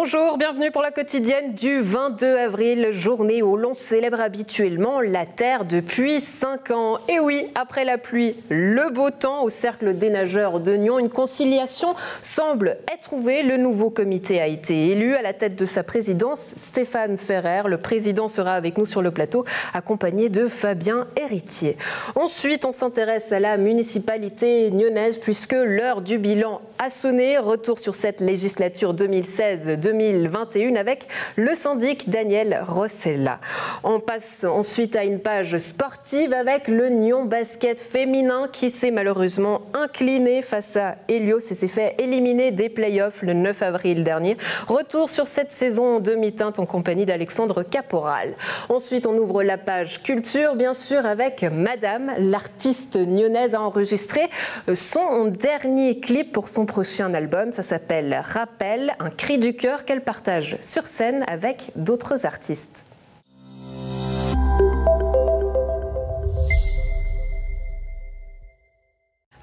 Bonjour, bienvenue pour la quotidienne du 22 avril, journée où l'on célèbre habituellement la Terre depuis 5 ans. Et oui, après la pluie, le beau temps au Cercle des nageurs de Nyon. Une conciliation semble être trouvée. Le nouveau comité a été élu à la tête de sa présidence, Stéphane Ferrer. Le président sera avec nous sur le plateau, accompagné de Fabien Héritier. Ensuite, on s'intéresse à la municipalité nyonnaise puisque l'heure du bilan a sonné. Retour sur cette législature 2016-2021 avec le syndic Daniel Rossella. On passe ensuite à une page sportive avec le Nyon basket féminin qui s'est malheureusement incliné face à Hélios et s'est fait éliminer des playoffs le 9 avril dernier. Retour sur cette saison en demi-teinte en compagnie d'Alexandre Caporal. Ensuite, on ouvre la page culture, bien sûr, avec Madame. L'artiste nyonnaise a enregistré son dernier clip pour son prochain album. Ça s'appelle Rappel, un cri du cœur qu'elle partage sur scène avec d'autres artistes.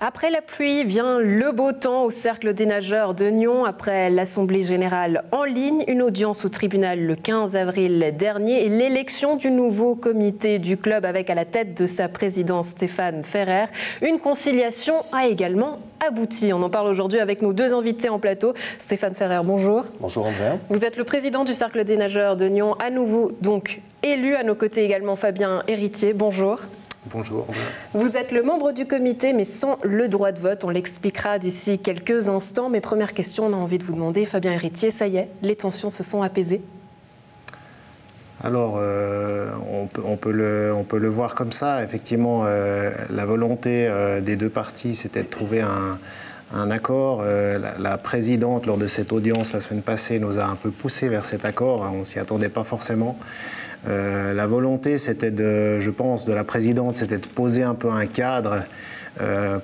Après la pluie vient le beau temps au Cercle des nageurs de Nyon. Après l'Assemblée générale en ligne, une audience au tribunal le 15 avril dernier et l'élection du nouveau comité du club avec à la tête de sa présidence Stéphane Ferrer. Une conciliation a également abouti. On en parle aujourd'hui avec nos deux invités en plateau. Stéphane Ferrer, bonjour. Bonjour Andrea. Vous êtes le président du Cercle des nageurs de Nyon, à nouveau donc élu. À nos côtés également Fabien Héritier, bonjour. Bonjour. Vous êtes le membre du comité, mais sans le droit de vote. On l'expliquera d'ici quelques instants. Mais première question, on a envie de vous demander, Fabien Héritier, ça y est, les tensions se sont apaisées? Alors, on peut le voir comme ça. Effectivement, la volonté des deux parties, c'était de trouver un accord. La présidente, lors de cette audience la semaine passée, nous a un peu poussé vers cet accord. On ne s'y attendait pas forcément. La volonté, c'était je pense, de la présidente, c'était de poser un peu un cadre.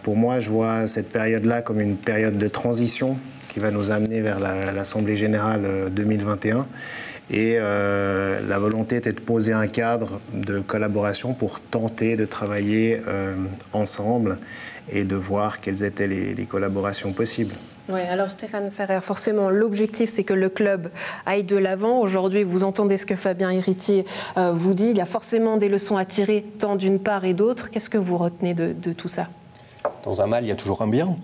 Pour moi, je vois cette période-là comme une période de transition qui va nous amener vers l'Assemblée générale 2021. Et la volonté était de poser un cadre de collaboration pour tenter de travailler ensemble et de voir quelles étaient les collaborations possibles. Oui, alors Stéphane Ferrer, forcément, l'objectif, c'est que le club aille de l'avant. Aujourd'hui, vous entendez ce que Fabien Héritier vous dit. Il y a forcément des leçons à tirer, tant d'une part et d'autre. Qu'est-ce que vous retenez de tout ça? Dans un mal, il y a toujours un bien.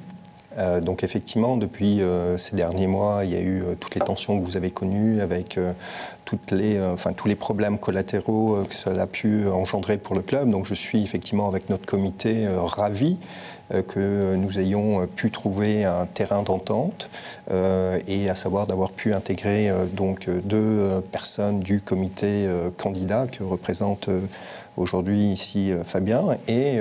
Donc effectivement, depuis ces derniers mois, il y a eu toutes les tensions que vous avez connues avec tous les problèmes collatéraux que cela a pu engendrer pour le club. Donc je suis effectivement avec notre comité ravi que nous ayons pu trouver un terrain d'entente et à savoir d'avoir pu intégrer donc deux personnes du comité candidat que représente aujourd'hui ici Fabien et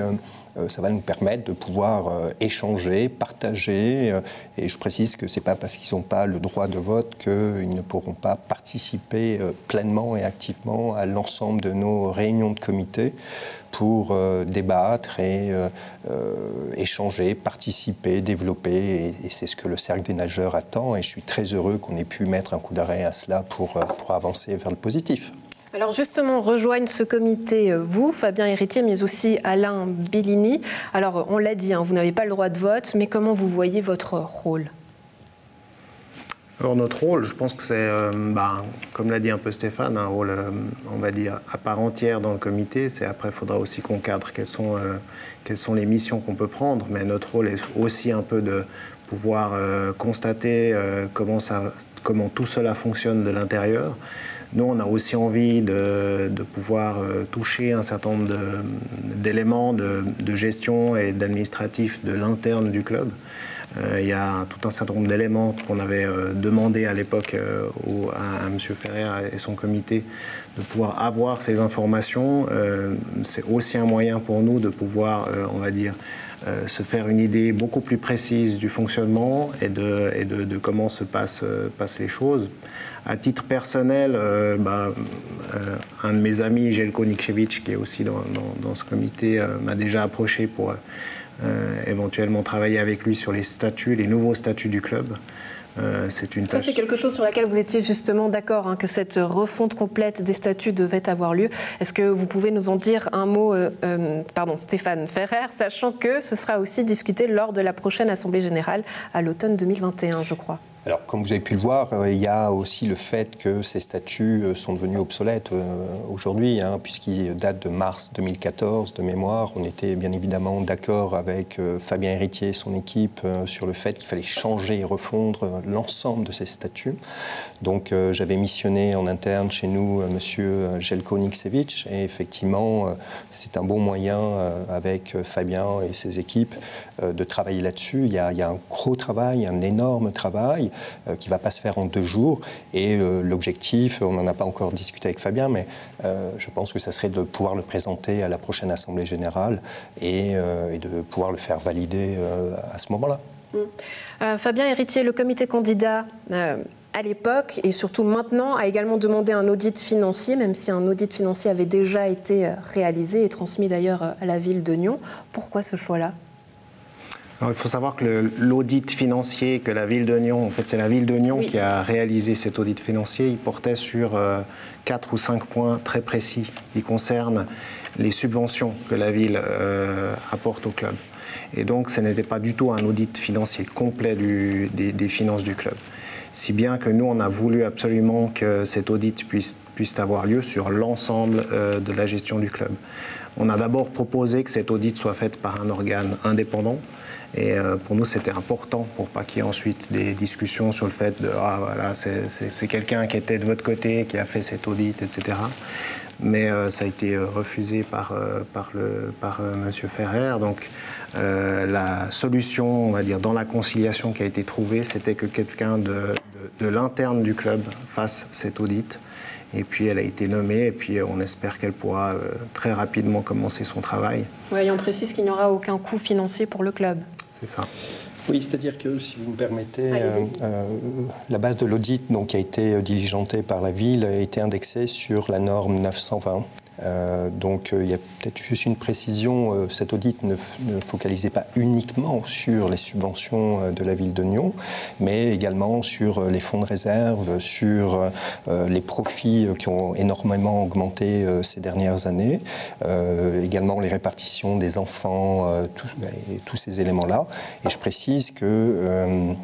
ça va nous permettre de pouvoir échanger, partager. Et je précise que ce n'est pas parce qu'ils n'ont pas le droit de vote qu'ils ne pourront pas participer pleinement et activement à l'ensemble de nos réunions de comité pour débattre et échanger, participer, développer. Et c'est ce que le Cercle des nageurs attend. Et je suis très heureux qu'on ait pu mettre un coup d'arrêt à cela pour avancer vers le positif. Alors justement, rejoignent ce comité, vous, Fabien Héritier, mais aussi Alain Bellini. Alors on l'a dit, vous n'avez pas le droit de vote, mais comment vous voyez votre rôle? Alors notre rôle, je pense que c'est, comme l'a dit un peu Stéphane, un rôle, on va dire, à part entière dans le comité. Après, il faudra aussi qu'on cadre quelles sont les missions qu'on peut prendre, mais notre rôle est aussi un peu de pouvoir constater comment tout cela fonctionne de l'intérieur. Nous, on a aussi envie de pouvoir toucher un certain nombre d'éléments de gestion et d'administratif de l'interne du club. Il y a tout un certain nombre d'éléments qu'on avait demandé à l'époque à M. Ferrer et son comité de pouvoir avoir ces informations. C'est aussi un moyen pour nous de pouvoir, on va dire, se faire une idée beaucoup plus précise du fonctionnement et de comment se passent les choses. À titre personnel, un de mes amis, Jelko Nikšević, qui est aussi dans ce comité, m'a déjà approché pour éventuellement travailler avec lui sur les nouveaux statuts du club. C'est une tâche. Ça, c'est quelque chose sur laquelle vous étiez justement d'accord, que cette refonte complète des statuts devait avoir lieu. Est-ce que vous pouvez nous en dire un mot, Stéphane Ferrer, sachant que ce sera aussi discuté lors de la prochaine Assemblée générale à l'automne 2021, je crois? Alors, comme vous avez pu le voir, il y a aussi le fait que ces statuts sont devenus obsolètes aujourd'hui, puisqu'ils datent de mars 2014 de mémoire. On était bien évidemment d'accord avec Fabien Héritier et son équipe sur le fait qu'il fallait changer et refondre l'ensemble de ces statuts. Donc, j'avais missionné en interne chez nous monsieur Jelko Niksevic, et effectivement, c'est un bon moyen avec Fabien et ses équipes de travailler là-dessus. Il y a un gros travail, un énorme travail qui ne va pas se faire en 2 jours. Et l'objectif, on n'en a pas encore discuté avec Fabien, mais je pense que ça serait de pouvoir le présenter à la prochaine Assemblée générale et de pouvoir le faire valider à ce moment-là. Fabien Héritier, le comité candidat à l'époque et surtout maintenant a également demandé un audit financier, même si un audit financier avait déjà été réalisé et transmis d'ailleurs à la ville de Nyon. Pourquoi ce choix-là ? Alors, il faut savoir que l'audit financier que la ville de Nyon, en fait c'est la ville de Nyon qui a réalisé cet audit financier, il portait sur 4 ou 5 points très précis qui concernent les subventions que la ville apporte au club. Et donc ce n'était pas du tout un audit financier complet des finances du club. Si bien que nous on a voulu absolument que cet audit puisse avoir lieu sur l'ensemble de la gestion du club. On a d'abord proposé que cet audit soit fait par un organe indépendant. Et pour nous, c'était important pour pas qu'il y ait ensuite des discussions sur le fait de ah voilà, c'est quelqu'un qui était de votre côté, qui a fait cet audit, etc. Mais ça a été refusé par Monsieur Ferrer. Donc la solution, on va dire, dans la conciliation qui a été trouvée, c'était que quelqu'un de l'interne du club fasse cet audit. Et puis elle a été nommée, et puis on espère qu'elle pourra très rapidement commencer son travail. Oui, et on précise qu'il n'y aura aucun coût financier pour le club. C'est ça. Oui, c'est-à-dire que, si vous me permettez, la base de l'audit qui a été diligentée par la ville a été indexée sur la norme 920. Donc il y a peut-être juste une précision, cet audit ne focalisait pas uniquement sur les subventions de la ville de Nyon, mais également sur les fonds de réserve, sur les profits qui ont énormément augmenté ces dernières années, également les répartitions des enfants, tous ces éléments-là. Et je précise que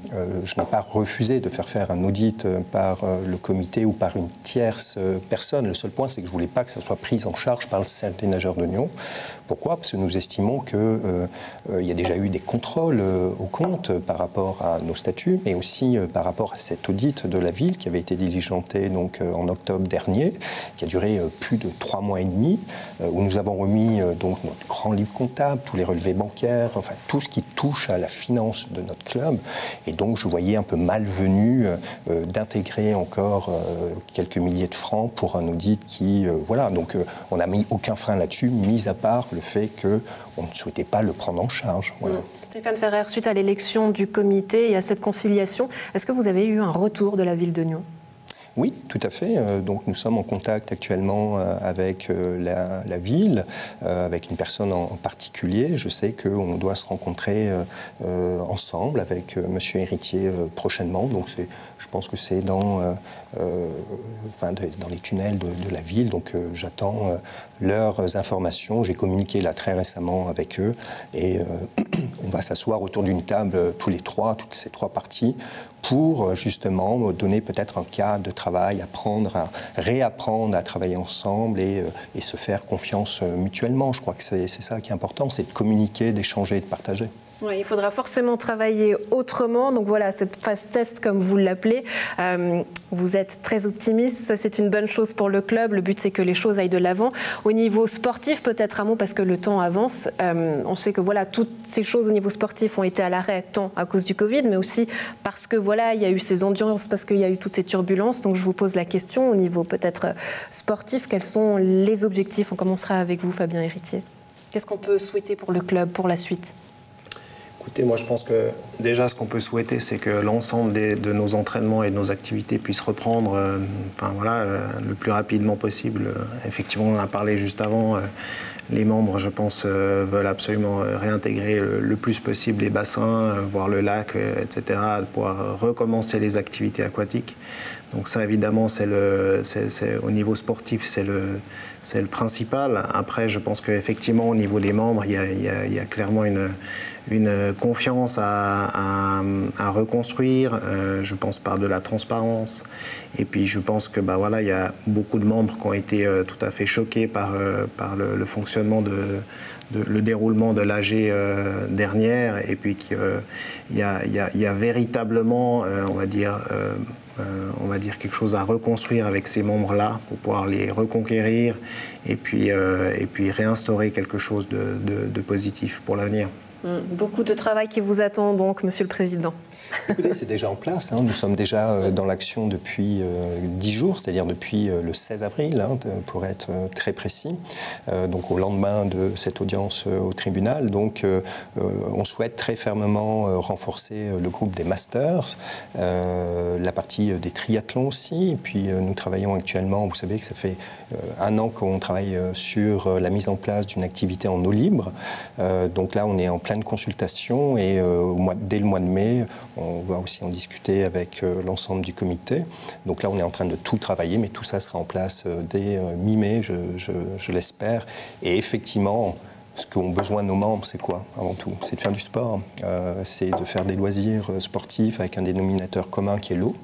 je n'ai pas refusé de faire un audit par le comité ou par une tierce personne. Le seul point, c'est que je ne voulais pas que ça soit pris en charge par le Cercle des nageurs de Nyon. Pourquoi ? Parce que nous estimons qu'il y a déjà eu des contrôles au compte par rapport à nos statuts, mais aussi par rapport à cet audit de la ville qui avait été diligenté en octobre dernier, qui a duré plus de 3 mois et demi, où nous avons remis notre grand livre comptable, tous les relevés bancaires, enfin tout ce qui touche à la finance de notre club. Et donc je voyais un peu malvenu d'intégrer encore quelques milliers de francs pour un audit qui... voilà, donc on n'a mis aucun frein là-dessus, mis à part le fait qu'on ne souhaitait pas le prendre en charge. Voilà. Stéphane Ferrer, suite à l'élection du comité et à cette conciliation, est-ce que vous avez eu un retour de la ville de Nyon ? Oui, tout à fait. Donc nous sommes en contact actuellement avec la ville, avec une personne en particulier. Je sais qu'on doit se rencontrer ensemble avec Monsieur Héritier prochainement. Donc je pense que c'est dans les tunnels de la ville. Donc j'attends leurs informations. J'ai communiqué là très récemment avec eux et on va s'asseoir autour d'une table toutes ces trois parties, pour justement donner peut-être un cadre de travail, réapprendre à travailler ensemble et se faire confiance mutuellement. Je crois que c'est ça qui est important, c'est de communiquer, d'échanger et de partager. Oui, il faudra forcément travailler autrement. Donc voilà, cette phase test, comme vous l'appelez, vous êtes très optimiste. Ça, c'est une bonne chose pour le club. Le but, c'est que les choses aillent de l'avant. Au niveau sportif, peut-être un mot, parce que le temps avance. On sait que voilà, toutes ces choses au niveau sportif ont été à l'arrêt, tant à cause du Covid, mais aussi parce que voilà, il y a eu ces endurances, parce qu'il y a eu toutes ces turbulences. Donc je vous pose la question, au niveau peut-être sportif, quels sont les objectifs ? On commencera avec vous, Fabien Héritier. Qu'est-ce qu'on peut souhaiter pour le club, pour la suite ? Écoutez, moi je pense que déjà ce qu'on peut souhaiter, c'est que l'ensemble de nos entraînements et de nos activités puissent reprendre le plus rapidement possible. Effectivement, on en a parlé juste avant. Les membres, je pense, veulent absolument réintégrer le plus possible les bassins, voir le lac, etc., pouvoir recommencer les activités aquatiques. Donc ça, évidemment, au niveau sportif, c'est le principal. Après, je pense qu'effectivement, au niveau des membres, il y a clairement une confiance à reconstruire, je pense par de la transparence. Et puis je pense que voilà, il y a beaucoup de membres qui ont été tout à fait choqués par le fonctionnement le déroulement de l'AG dernière, et puis qu'il y a véritablement, on va dire quelque chose à reconstruire avec ces membres-là pour pouvoir les reconquérir et puis réinstaurer quelque chose de positif pour l'avenir. Beaucoup de travail qui vous attend donc, Monsieur le Président. Écoutez, c'est déjà en place. Nous sommes déjà dans l'action depuis 10 jours, c'est-à-dire depuis le 16 avril, pour être très précis, donc au lendemain de cette audience au tribunal. Donc, on souhaite très fermement renforcer le groupe des masters, la partie des triathlons aussi. Et puis, nous travaillons actuellement, vous savez que ça fait 1 an qu'on travaille sur la mise en place d'une activité en eau libre. Donc là, on est en pleine consultation et dès le mois de mai, on va aussi en discuter avec l'ensemble du comité. Donc là, on est en train de tout travailler, mais tout ça sera en place dès mi-mai, je l'espère. Et effectivement, ce qu'ont besoin nos membres, c'est quoi, avant tout? C'est de faire du sport, c'est de faire des loisirs sportifs avec un dénominateur commun qui est l'eau.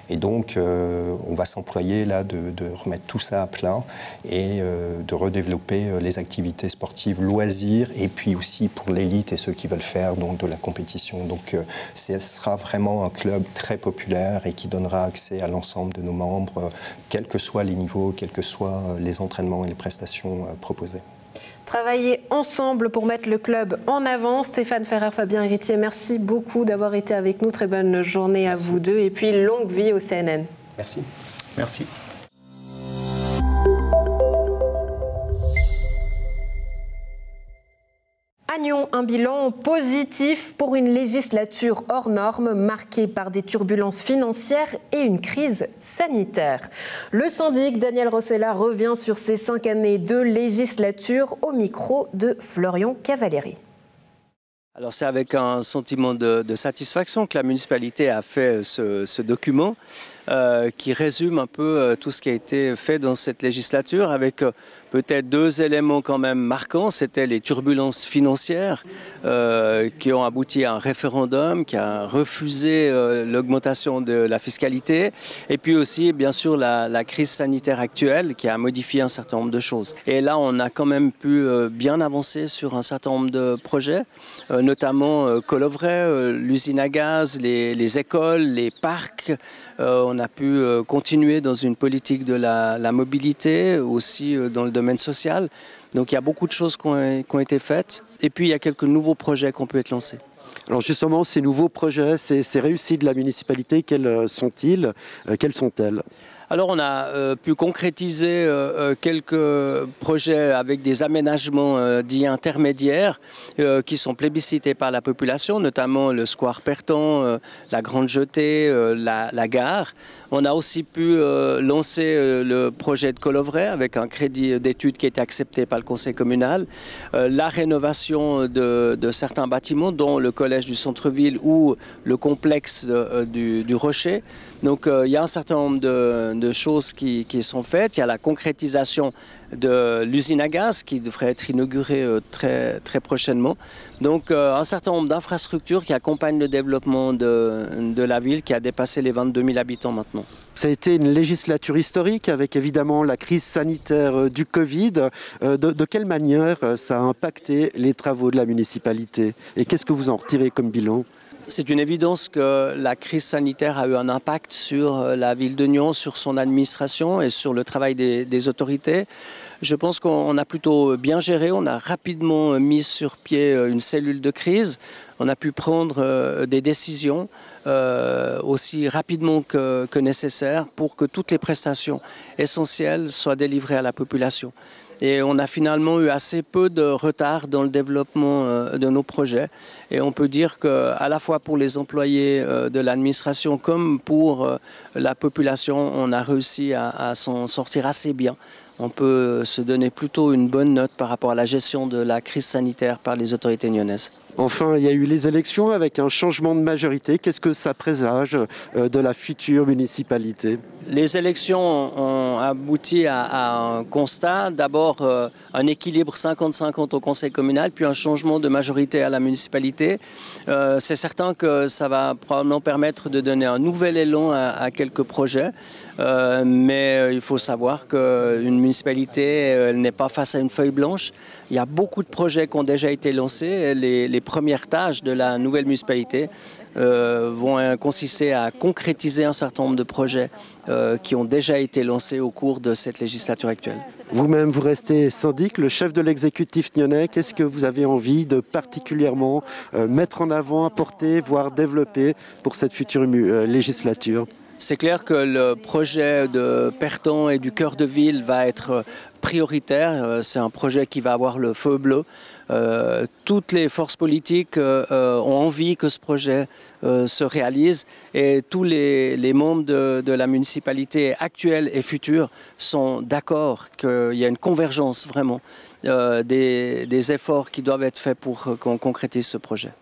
Et donc, on va s'employer là de remettre tout ça à plat et de redévelopper les activités sportives, loisirs, et puis aussi pour l'élite et ceux qui veulent faire donc, de la compétition. Donc, ce sera vraiment un club très populaire et qui donnera accès à l'ensemble de nos membres, quels que soient les niveaux, quels que soient les entraînements et les prestations proposées. Travailler ensemble pour mettre le club en avant. Stéphane Ferrer, Fabien Héritier, merci beaucoup d'avoir été avec nous. Très bonne journée à vous deux et puis longue vie au CNN. Merci. Merci. À Nyon, un bilan positif pour une législature hors norme marquée par des turbulences financières et une crise sanitaire. Le syndic Daniel Rossella revient sur ses 5 années de législature au micro de Florian Cavalieri. Alors c'est avec un sentiment de satisfaction que la municipalité a fait ce document qui résume un peu tout ce qui a été fait dans cette législature avec peut-être 2 éléments quand même marquants. C'était les turbulences financières qui ont abouti à un référendum qui a refusé l'augmentation de la fiscalité et puis aussi bien sûr la crise sanitaire actuelle qui a modifié un certain nombre de choses. Et là on a quand même pu bien avancer sur un certain nombre de projets, notamment Colovray, l'usine à gaz, les écoles, les parcs. On a pu continuer dans une politique de la mobilité, aussi dans le domaine social. Donc il y a beaucoup de choses qui ont été faites. Et puis il y a quelques nouveaux projets qui ont pu être lancés. Alors justement, ces nouveaux projets, ces réussites de la municipalité, quelles sont-ils? Quelles sont-elles? Alors on a pu concrétiser quelques projets avec des aménagements dits intermédiaires qui sont plébiscités par la population, notamment le square Perton, la Grande Jetée, la gare. On a aussi pu lancer le projet de Colovray avec un crédit d'études qui a été accepté par le conseil communal, la rénovation de certains bâtiments dont le collège du centre-ville ou le complexe du Rocher. Donc il y a un certain nombre de choses qui sont faites. Il y a la concrétisation de l'usine à gaz qui devrait être inaugurée très, très prochainement. Donc un certain nombre d'infrastructures qui accompagnent le développement de la ville qui a dépassé les 22 000 habitants maintenant. Ça a été une législature historique avec évidemment la crise sanitaire du Covid. De quelle manière ça a impacté les travaux de la municipalité? Et qu'est-ce que vous en retirez comme bilan? C'est une évidence que la crise sanitaire a eu un impact sur la ville de Nyon, sur son administration et sur le travail des autorités. Je pense qu'on a plutôt bien géré, on a rapidement mis sur pied une cellule de crise, on a pu prendre des décisions aussi rapidement que nécessaire pour que toutes les prestations essentielles soient délivrées à la population. Et on a finalement eu assez peu de retard dans le développement de nos projets. Et on peut dire qu'à la fois pour les employés de l'administration comme pour la population, on a réussi à s'en sortir assez bien. On peut se donner plutôt une bonne note par rapport à la gestion de la crise sanitaire par les autorités nyonnaises. Enfin, il y a eu les élections avec un changement de majorité. Qu'est-ce que ça présage de la future municipalité? Les élections ont abouti à un constat. D'abord, un équilibre 50-50 au conseil communal, puis un changement de majorité à la municipalité. C'est certain que ça va probablement permettre de donner un nouvel élan à quelques projets. Mais il faut savoir qu'une municipalité n'est pas face à une feuille blanche. Il y a beaucoup de projets qui ont déjà été lancés. Les premières tâches de la nouvelle municipalité vont consister à concrétiser un certain nombre de projets qui ont déjà été lancés au cours de cette législature actuelle. Vous-même, vous restez syndic, le chef de l'exécutif nyonnais. Qu'est-ce que vous avez envie de particulièrement mettre en avant, apporter, voire développer pour cette future législature ? C'est clair que le projet de Perton et du cœur de ville va être prioritaire. C'est un projet qui va avoir le feu bleu. Toutes les forces politiques ont envie que ce projet se réalise et tous les membres de la municipalité actuelle et future sont d'accord qu'il y a une convergence vraiment des efforts qui doivent être faits pour qu'on concrétise ce projet.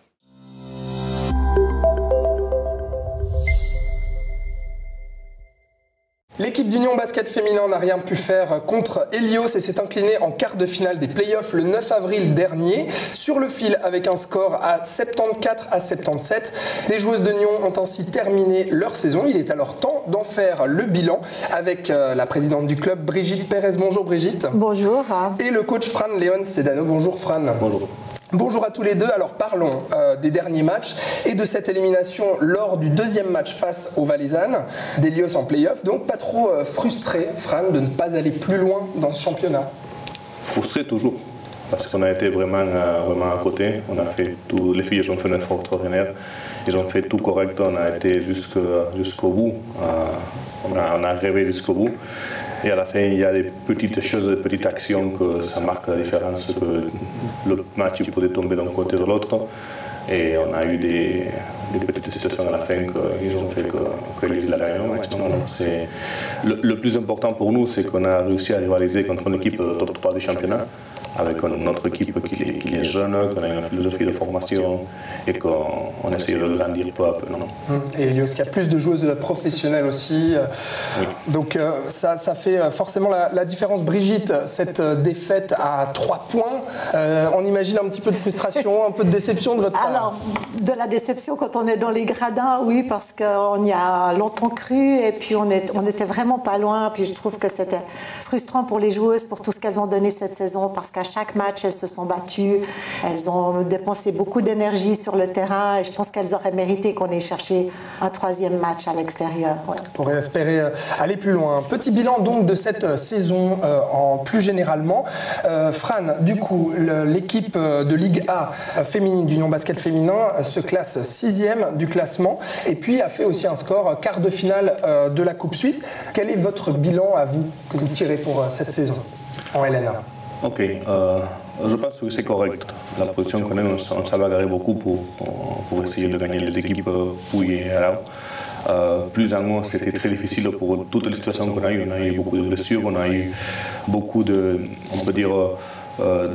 L'équipe d'Union Basket Féminin n'a rien pu faire contre Hélios et s'est inclinée en quart de finale des playoffs le 9 avril dernier. Sur le fil avec un score à 74-77. Les joueuses de Nyon ont ainsi terminé leur saison. Il est alors temps d'en faire le bilan avec la présidente du club, Brigitte Pérez. Bonjour Brigitte. Bonjour. Et le coach Fran Léon Sedano. Bonjour Fran. Bonjour. Bonjour à tous les deux. Alors parlons des derniers matchs et de cette élimination lors du deuxième match face aux Valaisannes d'Hélios en play-off. Donc pas trop frustré, Fran, de ne pas aller plus loin dans ce championnat? Frustré toujours, parce qu'on a été vraiment à côté. On a fait tout, les filles ont fait un effort extraordinaire. Ils ont fait tout correct. On a été jusqu'au bout. On a rêvé jusqu'au bout. Et à la fin, il y a des petites choses, des petites actions que ça marque la différence, que le match pouvait tomber d'un côté ou de l'autre. Et on a eu des petites situations à la fin qu'ils ont fait que les a gagné le match. Le plus important pour nous, c'est qu'on a réussi à rivaliser contre une équipe top 3 du championnat, avec notre équipe qui est jeune, qu'on a une philosophie de formation et qu'on essaie de grandir peu à peu. Et Hélios qui a plus de joueuses professionnelles aussi. Oui. Donc ça fait forcément la différence. Brigitte, cette défaite à 3 points, on imagine un petit peu de frustration, un peu de déception de votre part? Alors, de la déception quand on est dans les gradins, oui, parce qu'on y a longtemps cru et puis on était vraiment pas loin. Puis je trouve que c'était frustrant pour les joueuses, pour tout ce qu'elles ont donné cette saison, parce qu'à chaque match, elles se sont battues, elles ont dépensé beaucoup d'énergie sur le terrain et je pense qu'elles auraient mérité qu'on ait cherché un 3e match à l'extérieur. Ouais. Pour espérer aller plus loin. Petit bilan donc de cette saison plus généralement. Fran, du coup, l'équipe de Ligue A féminine d'Union Basket Féminin se classe 6e du classement et puis a fait aussi un score quart de finale de la Coupe Suisse. Quel est votre bilan à vous que vous tirez pour cette saison en LNA? Ok, je pense que c'est correct. La position qu'on est, on s'est bagarré beaucoup pour essayer de gagner les équipes Pouille et Arau. Plus en moins, c'était très difficile pour toutes les situations qu'on a eues. On a eu beaucoup de blessures, on a eu beaucoup de, on peut dire,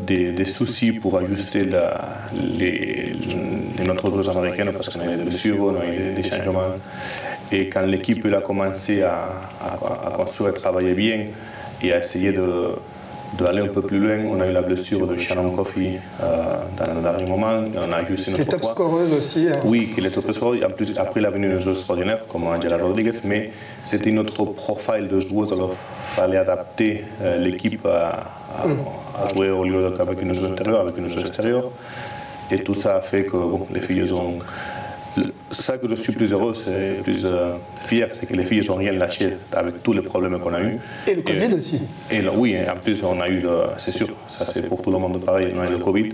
des soucis pour ajuster notre joueuse américaine parce qu'on a eu des blessures, on a eu des changements. Et quand l'équipe a commencé à construire et travailler bien et à essayer d'aller un peu plus loin, on a eu la blessure de Shannon Coffey dans le dernier moment. On a ajusté notre poids. Qui est top scoreuse aussi. Hein. Oui, qui est top scoreuse. En plus, après, il a venu une joueuse extraordinaire comme Angela Rodriguez, mais c'était notre profil de joueuse. Alors, il fallait adapter l'équipe à jouer au lieu qu'avec une joueuse intérieure, avec une joueuse extérieure. Et tout ça a fait que les filles ont... Ça que je suis plus heureux, c'est plus fier, c'est que les filles n'ont rien lâché avec tous les problèmes qu'on a eus. Et le Covid aussi. Oui, en plus on a eu, c'est sûr, ça c'est pour tout le monde pareil, on a eu le Covid.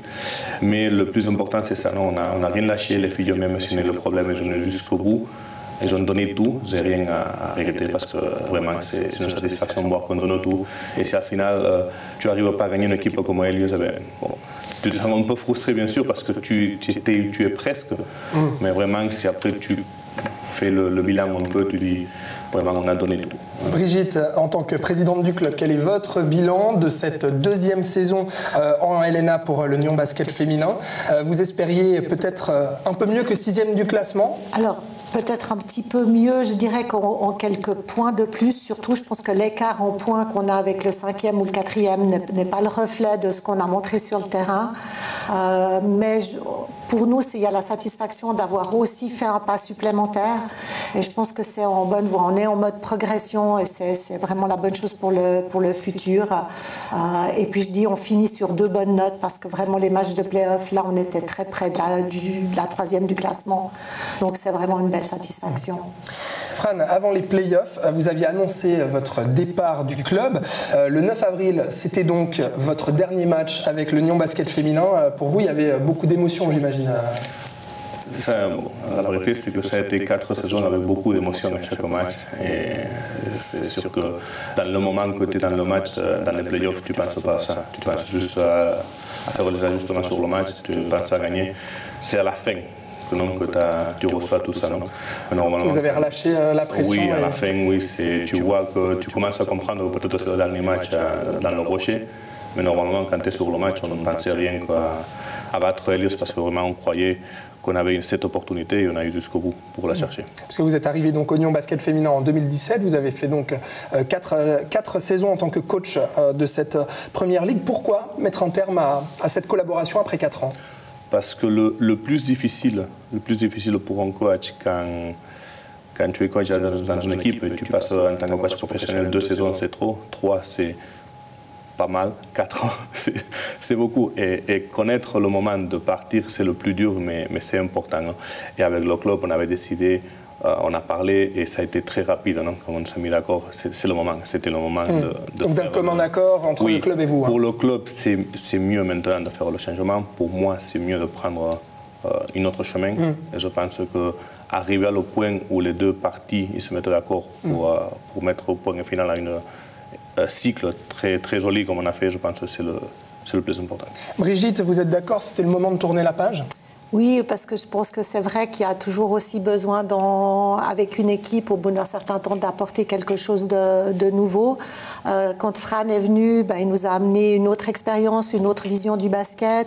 Mais le plus important c'est ça, non, on n'a rien lâché, les filles ont même mentionné le problème, elles ont été jusqu'au bout. Elles ont donné tout, j'ai rien à regretter parce que vraiment c'est une satisfaction de voir qu'on donne tout. Et si au final tu n'arrives pas à gagner une équipe comme Hélios, tu te sens un peu frustré bien sûr parce que tu es presque, mais vraiment si après tu fais le bilan un peu, tu dis vraiment on a donné tout. Brigitte, en tant que présidente du club, quel est votre bilan de cette 2e saison en LNA pour le Nyon Basket féminin? Vous espériez peut-être un peu mieux que 6e du classement? Alors, peut-être un petit peu mieux, je dirais qu'en quelques points de plus. Surtout, je pense que l'écart en points qu'on a avec le 5e ou le 4e n'est pas le reflet de ce qu'on a montré sur le terrain. Mais pour nous, il y a la satisfaction d'avoir aussi fait un pas supplémentaire. Et je pense que c'est en bonne voie. On est en mode progression et c'est vraiment la bonne chose pour le futur. Et puis je dis, on finit sur 2 bonnes notes parce que vraiment les matchs de play-off, là, on était très près de la 3e du classement. Donc c'est vraiment une belle satisfaction. Fran, avant les play-offs, vous aviez annoncé votre départ du club. Le 9 avril, c'était donc votre dernier match avec le Nyon Basket féminin. Pour vous, il y avait beaucoup d'émotions, j'imagine. La vérité, c'est que ça a été 4 saisons avec beaucoup d'émotions à chaque match. Et c'est sûr que dans le moment que tu es dans le match, dans les playoffs, tu ne penses pas à ça. Tu penses juste à faire les ajustements sur le match, tu penses à gagner. C'est à la fin que tu reçois tout ça. Normalement, vous avez relâché la pression. Oui, à la fin, oui. Tu vois que tu commences à comprendre que peut-être c'est le dernier match dans le rocher. Mais normalement, quand tu es sur le match, on ne pensait rien qu'à battre Helios parce que vraiment on croyait qu'on avait cette opportunité et on a eu jusqu'au bout pour la chercher. Parce que vous êtes arrivé donc au Nyon Basket féminin en 2017, vous avez fait donc 4 saisons en tant que coach de cette première ligue. Pourquoi mettre un terme à cette collaboration après 4 ans? Parce que le plus difficile pour un coach quand tu es coach dans une équipe et tu passes en tant que coach professionnel 2 saisons, c'est trop. 3, c'est pas mal. 4 ans, c'est beaucoup. Et connaître le moment de partir, c'est le plus dur, mais c'est important. Et avec le club, on avait décidé, on a parlé et ça a été très rapide. Quand on s'est mis d'accord, c'est le moment. C'était le moment de donc d'un commun accord entre le club et vous. Pour le club, c'est mieux maintenant de faire le changement. Pour moi, c'est mieux de prendre un autre chemin. Et je pense qu'arriver à le point où les 2 parties ils se mettent d'accord pour mettre au point final à un cycle très, très joli comme on a fait, je pense que c'est le plus important. Brigitte, vous êtes d'accord, c'était le moment de tourner la page? Oui, parce que je pense que c'est vrai qu'il y a toujours aussi besoin, avec une équipe, au bout d'un certain temps, d'apporter quelque chose de nouveau. Quand Fran est venu, il nous a amené une autre expérience, une autre vision du basket.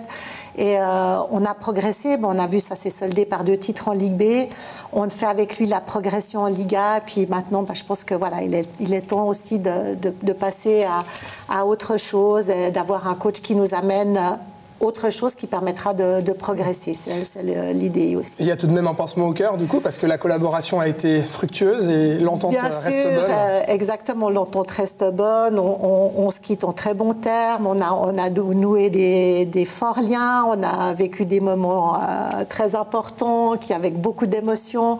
Et on a progressé. On a vu, ça s'est soldé par 2 titres en Ligue B. On fait avec lui la progression en Liga. Et puis maintenant, je pense que voilà, il est temps aussi de passer à autre chose, d'avoir un coach qui nous amène autre chose qui permettra de progresser. C'est l'idée aussi. Il y a tout de même un pansement au cœur, du coup, parce que la collaboration a été fructueuse et l'entente reste bonne. Bien sûr, exactement, l'entente reste bonne. On se quitte en très bons termes. On a noué des forts liens. On a vécu des moments très importants, avec beaucoup d'émotions,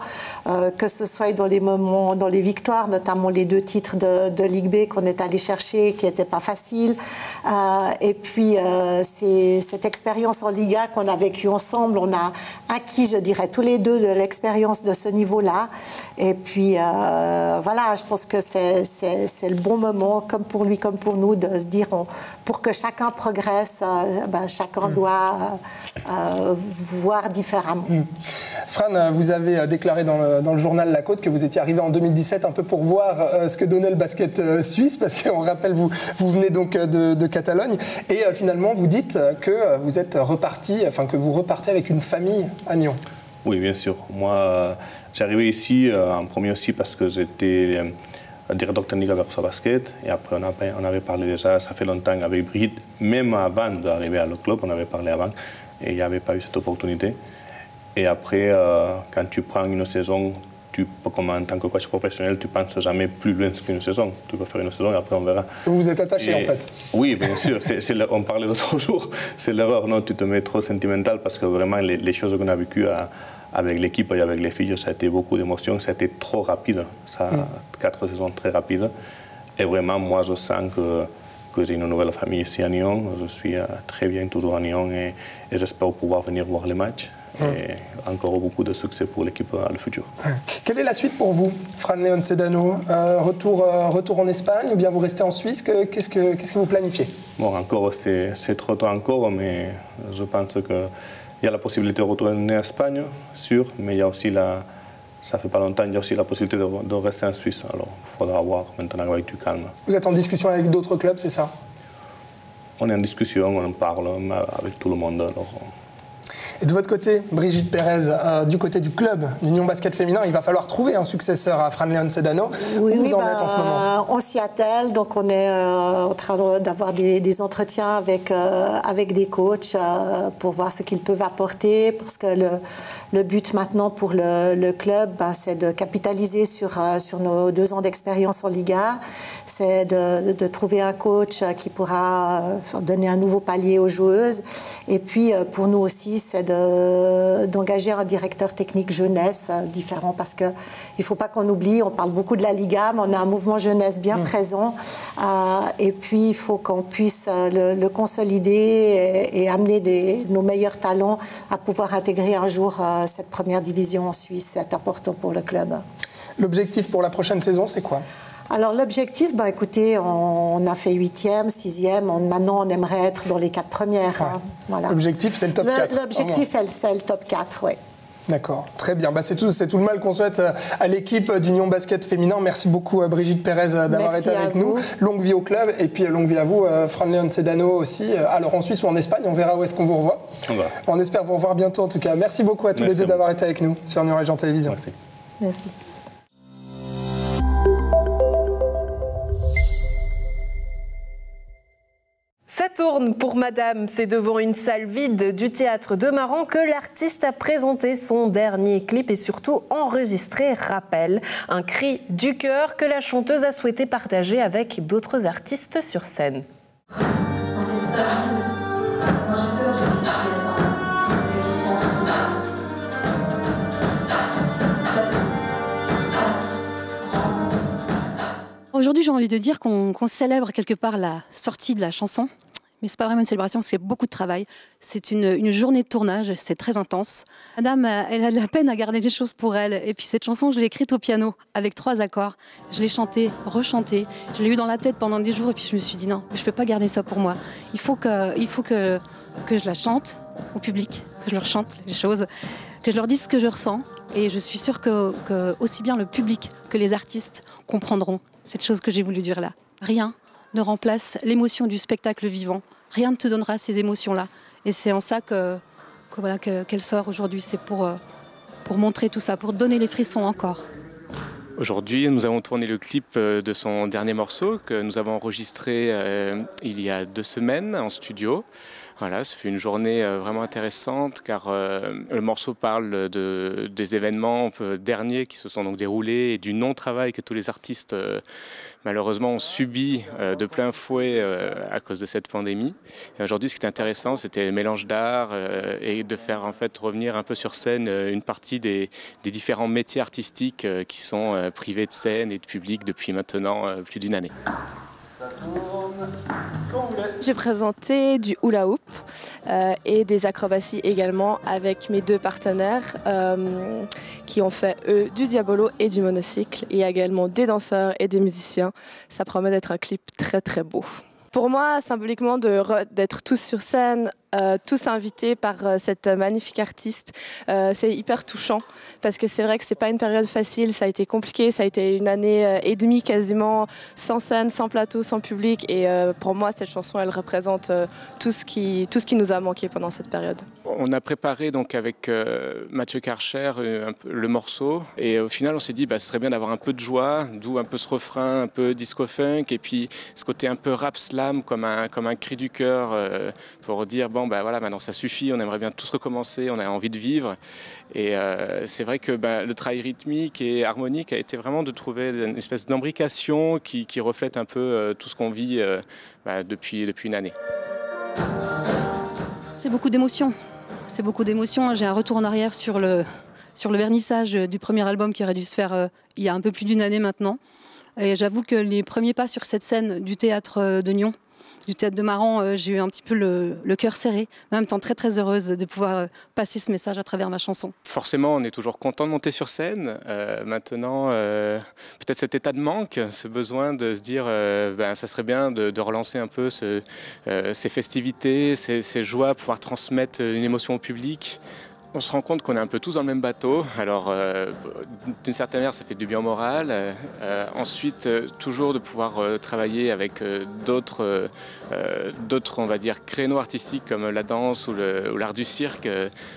que ce soit dans les victoires, notamment les 2 titres de Ligue B qu'on est allé chercher, qui n'étaient pas faciles. Et puis, cette expérience en Liga qu'on a vécue ensemble, on a acquis, je dirais, tous les 2 de l'expérience de ce niveau-là. Et puis, voilà, je pense que c'est le bon moment, comme pour lui, comme pour nous, de se dire, pour que chacun progresse, chacun doit voir différemment. Fran, vous avez déclaré dans le journal La Côte que vous étiez arrivé en 2017 un peu pour voir ce que donnait le basket suisse, parce qu'on rappelle, vous venez donc de Catalogne, et finalement, vous dites que vous êtes reparti, que vous repartez avec une famille à Nyon. Oui, bien sûr. Moi, j'arrivais ici en premier aussi parce que j'étais directeur technique avec Verso Basket. Et après, on avait parlé déjà, ça fait longtemps, avec Brigitte. Même avant d'arriver à le club, on avait parlé avant. Et il n'y avait pas eu cette opportunité. Et après, quand tu prends une saison, comme en tant que coach professionnel, tu ne penses jamais plus loin qu'une saison. Tu peux faire une saison et après on verra. Vous vous êtes attaché en fait? Oui, bien sûr. On parlait l'autre jour. C'est l'erreur. Non, tu te mets trop sentimental parce que vraiment les choses qu'on a vécues avec l'équipe et avec les filles, ça a été beaucoup d'émotions. Ça a été trop rapide. 4 saisons très rapides. Et vraiment, moi, je sens que j'ai une nouvelle famille ici à Nyon. Je suis très bien toujours à Nyon et j'espère pouvoir venir voir les matchs. Et encore beaucoup de succès pour l'équipe à le futur. Quelle est la suite pour vous, Fran Leon Sedano? Retour en Espagne ou bien vous restez en Suisse? Qu'est-ce que vous planifiez? Bon, encore, c'est trop tôt encore, mais je pense qu'il y a la possibilité de retourner en Espagne, sûr, mais il y a aussi ça fait pas longtemps, il y a aussi la possibilité de rester en Suisse. Alors, il faudra voir maintenant avec du calme. Vous êtes en discussion avec d'autres clubs, c'est ça? On est en discussion, on en parle avec tout le monde. Alors, Et de votre côté, Brigitte Pérez, du côté du club d'Union Basket Féminin, il va falloir trouver un successeur à Fran Leon Sedano. Oui, Où vous en êtes en ce moment? On s'y attelle, donc on est en train d'avoir des entretiens avec des coachs pour voir ce qu'ils peuvent apporter, parce que le but maintenant pour le club, c'est de capitaliser sur nos 2 ans d'expérience en Liga, c'est de trouver un coach qui pourra donner un nouveau palier aux joueuses, et puis pour nous aussi, c'est d'engager un directeur technique jeunesse différent, parce qu'il ne faut pas qu'on oublie, on parle beaucoup de la Liga, mais on a un mouvement jeunesse bien présent, et puis il faut qu'on puisse le consolider et amener nos meilleurs talents à pouvoir intégrer un jour cette première division en Suisse. C'est important pour le club. L'objectif pour la prochaine saison, c'est quoi? Alors l'objectif, écoutez, on a fait 8e, 6e, maintenant on aimerait être dans les 4 premières. Ouais. Hein, voilà. L'objectif, c'est le top 4. L'objectif, c'est le top 4, oui. D'accord, très bien. C'est tout le mal qu'on souhaite à l'équipe d'Union Basket Féminin. Merci beaucoup Brigitte Pérez d'avoir été avec nous. Longue vie au club et puis longue vie à vous, Fran Leon Sedano aussi. Alors en Suisse ou en Espagne, on verra où est-ce qu'on vous revoit. On espère vous revoir bientôt en tout cas. Merci beaucoup à tous les deux d'avoir été avec nous sur New Region Télévision. Merci. Merci. Ça tourne pour Madame, c'est devant une salle vide du théâtre de Maran que l'artiste a présenté son dernier clip et surtout enregistré Rappel, un cri du cœur que la chanteuse a souhaité partager avec d'autres artistes sur scène. Aujourd'hui, j'ai envie de dire qu'on célèbre quelque part la sortie de la chanson. Mais ce n'est pas vraiment une célébration, c'est beaucoup de travail. C'est une journée de tournage, c'est très intense. Madame, elle a de la peine à garder les choses pour elle. Et puis cette chanson, je l'ai écrite au piano, avec 3 accords. Je l'ai chantée, rechantée. Je l'ai eu dans la tête pendant des jours et puis je me suis dit non, je ne peux pas garder ça pour moi. Il faut que je la chante au public, que je leur chante les choses, que je leur dise ce que je ressens. Et je suis sûre que aussi bien le public que les artistes comprendront cette chose que j'ai voulu dire là. Rien ne remplace l'émotion du spectacle vivant. Rien ne te donnera ces émotions-là. Et c'est en ça qu'elle sort aujourd'hui. C'est pour montrer tout ça, pour donner les frissons encore. Aujourd'hui, nous avons tourné le clip de son dernier morceau que nous avons enregistré il y a 2 semaines en studio. Voilà, ça fait une journée vraiment intéressante car le morceau parle des événements derniers qui se sont donc déroulés et du non-travail que tous les artistes malheureusement ont subi de plein fouet à cause de cette pandémie. Et aujourd'hui, ce qui était intéressant, c'était le mélange d'art et de faire en fait revenir un peu sur scène une partie des différents métiers artistiques qui sont privés de scène et de public depuis maintenant plus d'1 année. J'ai présenté du hula hoop et des acrobaties également avec mes 2 partenaires qui ont fait eux du diabolo et du monocycle et également des danseurs et des musiciens. Ça promet d'être un clip très très beau. Pour moi, symboliquement, d'être tous sur scène, tous invités par cette magnifique artiste, c'est hyper touchant parce que c'est vrai que c'est pas une période facile, ça a été compliqué, ça a été 1 année et demie quasiment sans scène, sans plateau, sans public et pour moi cette chanson elle représente tout ce qui nous a manqué pendant cette période. On a préparé donc avec Mathieu Karcher le morceau et au final on s'est dit ce serait bien d'avoir un peu de joie, d'où un peu ce refrain un peu disco funk et puis ce côté un peu rap slam comme un cri du cœur pour dire voilà, maintenant ça suffit, on aimerait bien tous recommencer, on a envie de vivre. Et c'est vrai que le travail rythmique et harmonique a été vraiment de trouver une espèce d'imbrication qui reflète un peu tout ce qu'on vit depuis 1 année. C'est beaucoup d'émotions. C'est beaucoup d'émotions. J'ai un retour en arrière sur le vernissage du premier album qui aurait dû se faire il y a un peu plus d'1 année maintenant. Et j'avoue que les premiers pas sur cette scène du théâtre de Nyon, du théâtre de Maran, j'ai eu un petit peu le cœur serré, mais en même temps très très heureuse de pouvoir passer ce message à travers ma chanson. Forcément, on est toujours content de monter sur scène. Maintenant, peut-être cet état de manque, ce besoin de se dire ça serait bien de relancer un peu ces festivités, ces joies, pouvoir transmettre une émotion au public. On se rend compte qu'on est un peu tous dans le même bateau. Alors, d'une certaine manière, ça fait du bien au moral. Ensuite, toujours de pouvoir travailler avec d'autres, on va dire, créneaux artistiques comme la danse ou l'art du cirque.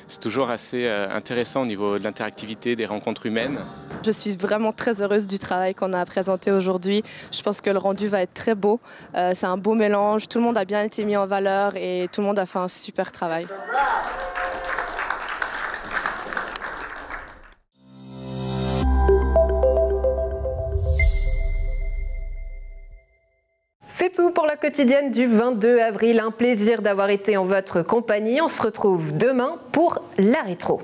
C'est toujours assez intéressant au niveau de l'interactivité, des rencontres humaines. Je suis vraiment très heureuse du travail qu'on a présenté aujourd'hui. Je pense que le rendu va être très beau. C'est un beau mélange. Tout le monde a bien été mis en valeur et tout le monde a fait un super travail. C'est tout pour la quotidienne du 22 avril. Un plaisir d'avoir été en votre compagnie. On se retrouve demain pour la rétro.